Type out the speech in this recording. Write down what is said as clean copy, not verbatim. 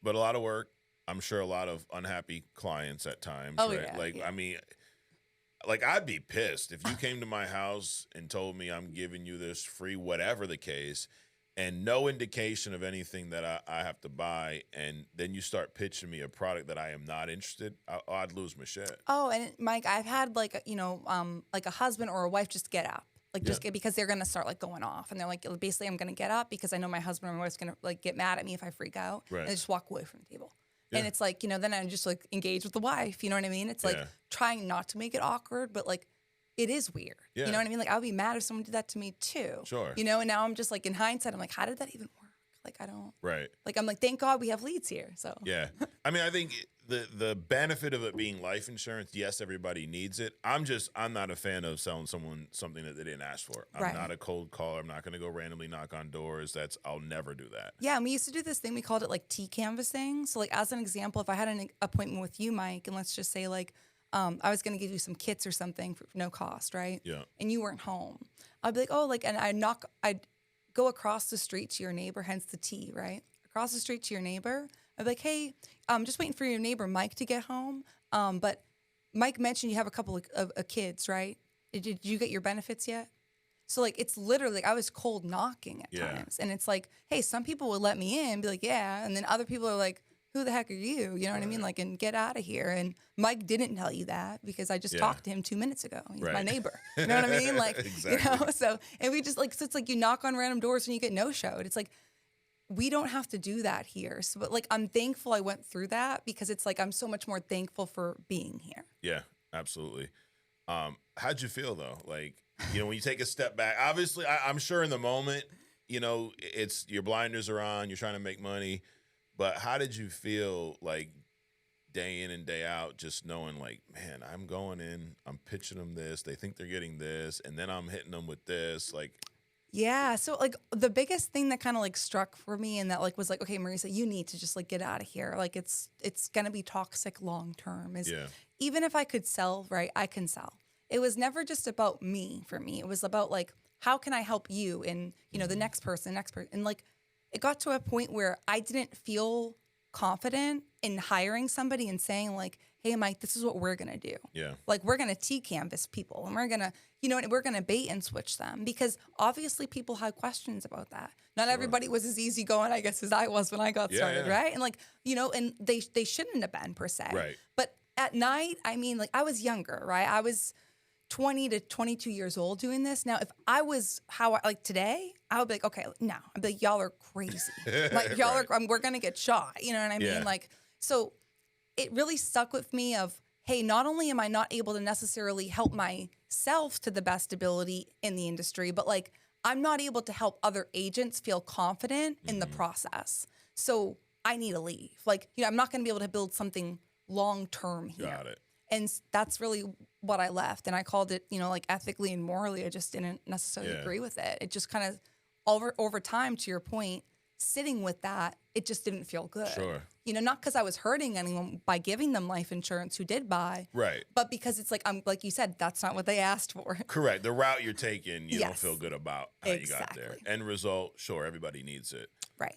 but a lot of work. I'm sure a lot of unhappy clients at times, Oh, right? yeah, Like, yeah. I mean, like I'd be pissed if you came to my house and told me I'm giving you this free, whatever the case, and no indication of anything that I have to buy, and then you start pitching me a product that I am not interested. I'd lose my shit. Oh, and Mike, I've had like like a husband or a wife just get up, like Yeah. because they're gonna start like going off, and they're like, basically, I'm gonna get up because I know my husband or my wife's gonna like get mad at me if I freak out, Right. and they just walk away from the table. Yeah. And it's like, then I just like engage with the wife. You know what I mean? It's like Yeah. trying not to make it awkward, but like it is weird. Yeah. You know what I mean? Like I would be mad if someone did that to me too. Sure. And now I'm just like in hindsight, I'm like, how did that even work? Like I don't. Right. Like I'm like, thank God we have leads here. So Yeah. I mean, I think the benefit of it being life insurance, yes, everybody needs it. I'm not a fan of selling someone something that they didn't ask for. I'm Right. not a cold caller. I'm not going to go randomly knock on doors. I'll never do that. Yeah, and we used to do this thing. We called it like T canvassing. So, like as an example, if I had an appointment with you, Mike, and let's just say like I was going to give you some kits or something for no cost, right? Yeah. And you weren't home, I'd be like, oh, like, and I'd go across the street to your neighbor, hence the T, right? Across the street to your neighbor. I'd be like, hey, I'm just waiting for your neighbor Mike to get home. But Mike mentioned you have a couple of Mm-hmm. kids, right? Did you get your benefits yet? So like it's literally like I was cold knocking at Yeah. times, and it's like, hey, some people would let me in, be like, yeah, and then other people are like, who the heck are you? You know what I mean? Like, and get out of here. And Mike didn't tell you that because I just Yeah. talked to him 2 minutes ago. He's my Right. neighbor. You know what I mean? Like, Exactly. So and we just like so it's like you knock on random doors and you get no showed. It's like we don't have to do that here. So, but like I'm thankful I went through that because it's like I'm so much more thankful for being here. Yeah, absolutely. How'd you feel though? Like, when you take a step back, obviously I'm sure in the moment, it's your blinders are on, you're trying to make money, but how did you feel like day in and day out, just knowing like, man, I'm going in, I'm pitching them this, they think they're getting this, and then I'm hitting them with this, like, Yeah. So like the biggest thing that kind of like struck for me and that like was like, okay, Marysa, you need to just like get out of here. Like it's gonna be toxic long term. Is yeah, even if I could sell, right, I can sell. It was never just about me for me. It was about like, how can I help you and the next person. And like it got to a point where I didn't feel confident in hiring somebody and saying like, hey, Mike, this is what we're going to do. yeah, Like we're going to T-canvas people and we're going to, and we're going to bait and switch them because obviously people had questions about that. Not everybody was as easygoing, I guess, as I was when I got Yeah, started, yeah. right? And like, and they shouldn't have been per se. Right. But at night, I mean, like I was younger, right? I was 20 to 22 years old doing this. Now, if I was today, I would be like, okay, no. I'd be like, y'all are crazy. Like y'all Right. are, we're going to get shot. You know what I mean? Yeah. Like, so it really stuck with me of, hey, not only am I not able to necessarily help myself to the best ability in the industry, but like I'm not able to help other agents feel confident in the process. So I need to leave. Like, I'm not going to be able to build something long-term here. Got it. And that's really what I left. And I called it, like ethically and morally, I just didn't necessarily Yeah. agree with it. It just kind of over time, to your point, sitting with that, it just didn't feel good. Sure. Not because I was hurting anyone by giving them life insurance who did buy, Right. but because it's like, like you said, that's not what they asked for. Correct. The route you're taking, you don't Yes. feel good about how you got there. Exactly. End result, sure, everybody needs it. Right.